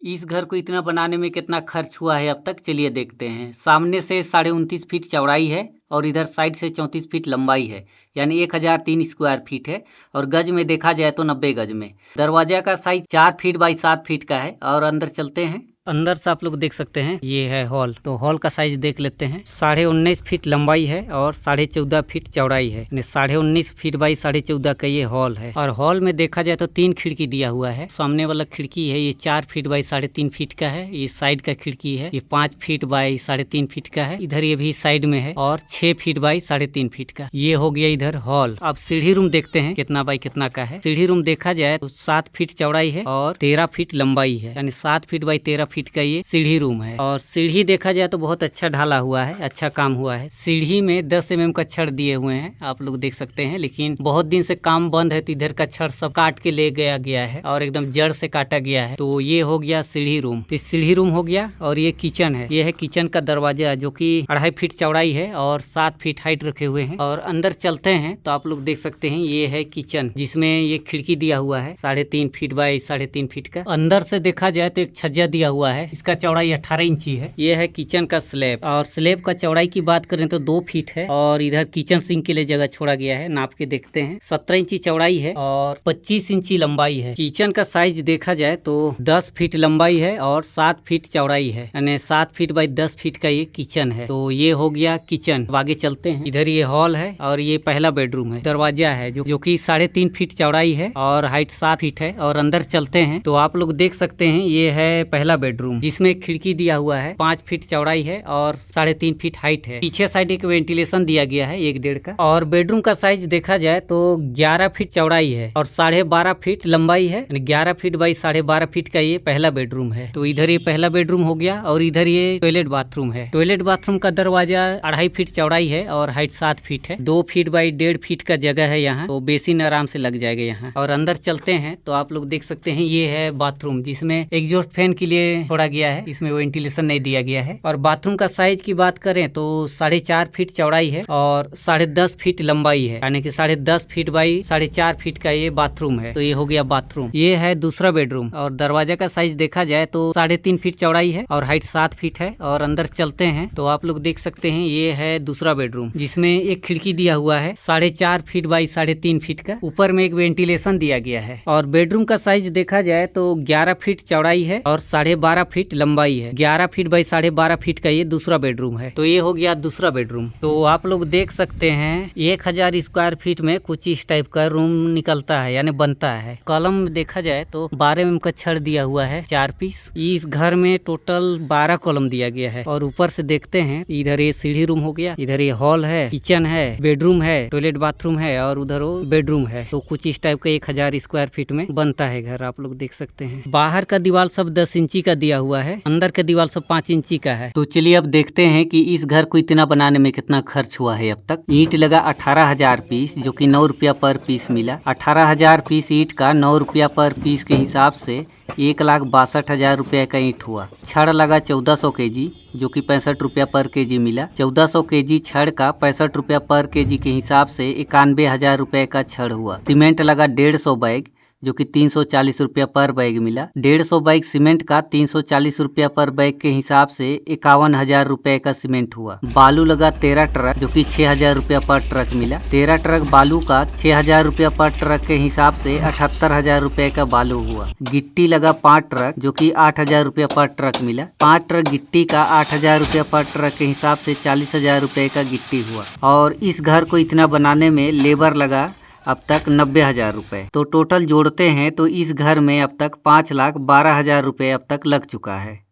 इस घर को इतना बनाने में कितना खर्च हुआ है अब तक, चलिए देखते हैं। सामने से 29.5 फीट चौड़ाई है और इधर साइड से 34 फीट लंबाई है, यानी 1003 स्क्वायर फीट है। और गज में देखा जाए तो 90 गज में। दरवाजा का साइज 4 फीट बाई 7 फीट का है। और अंदर चलते हैं। अंदर से आप लोग देख सकते हैं, ये है हॉल। तो हॉल का साइज देख लेते हैं। 19.5 फीट लंबाई है और 14.5 फीट चौड़ाई है, यानी 19.5 फीट बाई 14.5 का ये हॉल है। और हॉल में देखा जाए तो 3 खिड़की दिया हुआ है। सामने वाला खिड़की है ये 4 फीट बाई 3.5 फीट का है। ये साइड का खिड़की है ये 5 फीट बाई 3.5 फीट का है। इधर ये भी साइड में है और 6 फीट बाई 3.5 फीट का। ये हो गया इधर हॉल। अब सीढ़ी रूम देखते हैं कितना बाई कितना का है। सीढ़ी रूम देखा जाए तो 7 फीट चौड़ाई है और 13 फीट लंबाई है, यानी 7 फीट बाई 13 फीट का ये सीढ़ी रूम है। और सीढ़ी देखा जाए तो बहुत अच्छा ढाला हुआ है, अच्छा काम हुआ है। सीढ़ी में 10 mm का छड़ दिए हुए हैं, आप लोग देख सकते हैं। लेकिन बहुत दिन से काम बंद है तो इधर का छड़ सब काट के ले गया है और एकदम जड़ से काटा गया है। तो ये हो गया सीढ़ी रूम। तो सीढ़ी रूम हो गया। और ये किचन है। ये है किचन का दरवाजा जो कि 2.5 फीट चौड़ाई है और 7 फीट हाइट रखे हुए हैं। और अंदर चलते हैं तो आप लोग देख सकते हैं, ये है किचन जिसमें ये खिड़की दिया हुआ है 3.5 फीट बाई 3.5 फीट का। अंदर से देखा जाए तो एक छज्जा दिया हुआ है, इसका चौड़ाई 18 इंची है। यह है किचन का स्लैब। और स्लैब का चौड़ाई की बात करें तो 2 फीट है। और इधर किचन सिंक के लिए जगह छोड़ा गया है, नाप के देखते हैं। 17 इंची चौड़ाई है और 25 इंची लंबाई है। किचन का साइज देखा जाए तो 10 फीट लंबाई है और 7 फीट चौड़ाई है, यानी 7 फीट बाई 10 फीट का ये किचन है। तो ये हो गया किचन। आगे चलते हैं। इधर ये हॉल है और ये पहला बेडरूम है। दरवाजा है जो कि 3.5 फीट चौड़ाई है और हाइट 7 फीट है। और अंदर चलते हैं तो आप लोग देख सकते हैं, ये है पहला बेडरूम जिसमें खिड़की दिया हुआ है, 5 फीट चौड़ाई है और 3.5 फीट हाइट है। पीछे साइड एक वेंटिलेशन दिया गया है 1.5 का। और बेडरूम का साइज देखा जाए तो 11 फीट चौड़ाई है और 12.5 फीट लंबाई है, 11 फीट बाई 12.5 फीट का ये पहला बेडरूम है। तो इधर ये पहला बेडरूम हो गया। और इधर ये टॉयलेट बाथरूम है। टॉयलेट बाथरूम का दरवाजा 2.5 फीट चौड़ाई है और हाइट 7 फीट है। 2 फीट बाई 1.5 फीट का जगह है यहाँ, तो बेसिन आराम से लग जाएगा यहाँ। और अंदर चलते हैं तो आप लोग देख सकते हैं, ये है बाथरूम जिसमें एग्जॉस्ट फैन के लिए छोड़ा गया है, इसमें वेंटिलेशन नहीं दिया गया है। और बाथरूम का साइज की बात करें तो 4.5 फीट चौड़ाई है और 10.5 फीट लंबाई है, यानी कि 10.5 फीट बाई 4.5 फीट का ये बाथरूम है। तो ये हो गया बाथरूम। ये है दूसरा बेडरूम। और दरवाजा का साइज देखा जाए तो 3.5 फीट चौड़ाई है और हाइट 7 फीट है। और अंदर चलते हैं तो आप लोग देख सकते हैं, ये है दूसरा बेडरूम जिसमें एक खिड़की दिया हुआ है 4.5 फीट बाई 3.5 फीट का। ऊपर में एक वेंटिलेशन दिया गया है। और बेडरूम का साइज देखा जाए तो 11 फीट चौड़ाई है और 12.5 फीट लंबाई है। 11 फीट बाई 12.5 फीट का ये दूसरा बेडरूम है। तो ये हो गया दूसरा बेडरूम। तो आप लोग देख सकते हैं 1000 स्क्वायर फीट में कुछ इस टाइप का रूम निकलता है, यानी बनता है। कॉलम देखा जाए तो 12 mm का छड़ दिया हुआ है 4 पीस। इस घर में टोटल 12 कॉलम दिया गया है। और ऊपर से देखते हैं, इधर ये सीढ़ी रूम हो गया, इधर ये हॉल है, किचन है, बेडरूम है, टॉयलेट बाथरूम है और उधर वो बेडरूम है। तो कुछ इस टाइप का 1000 स्क्वायर फीट में बनता है घर, आप लोग देख सकते हैं। बाहर का दीवार सब 10 इंची का दिया हुआ है, अंदर का दीवार सब 5 इंची का है। तो चलिए अब देखते हैं कि इस घर को इतना बनाने में कितना खर्च हुआ है अब तक। ईंट लगा 18,000 पीस, जो कि 9 रुपया पर पीस मिला। 18,000 पीस ईंट का 9 रुपया पर पीस के हिसाब से 1,62,000 रुपये का ईंट हुआ। छड़ लगा 1400 केजी, जो कि 65 रुपया पर केजी मिला। 1400 केजी छड़ का 65 रुपया पर केजी के हिसाब से 91,000 रुपये का छड़ हुआ। सीमेंट लगा 150 बैग, जो कि 340 रुपया पर बैग मिला। 150 बैग सीमेंट का 340 रुपया पर बैग के हिसाब से 51,000 रुपए का सीमेंट हुआ। बालू लगा 13 ट्रक, जो कि 6,000 रुपया पर ट्रक मिला। 13 ट्रक बालू का 6,000 रुपया पर ट्रक के हिसाब से 78,000 रुपए का बालू हुआ। गिट्टी लगा 5 ट्रक, जो कि 8,000 रुपया पर ट्रक मिला। 5 ट्रक गिट्टी का 8,000 रुपया पर ट्रक के हिसाब से 40,000 रुपए का गिट्टी हुआ। और इस घर को इतना बनाने में लेबर लगा अब तक 90,000 रुपए। तो टोटल जोड़ते हैं तो इस घर में अब तक 5,12,000 रुपए अब तक लग चुका है।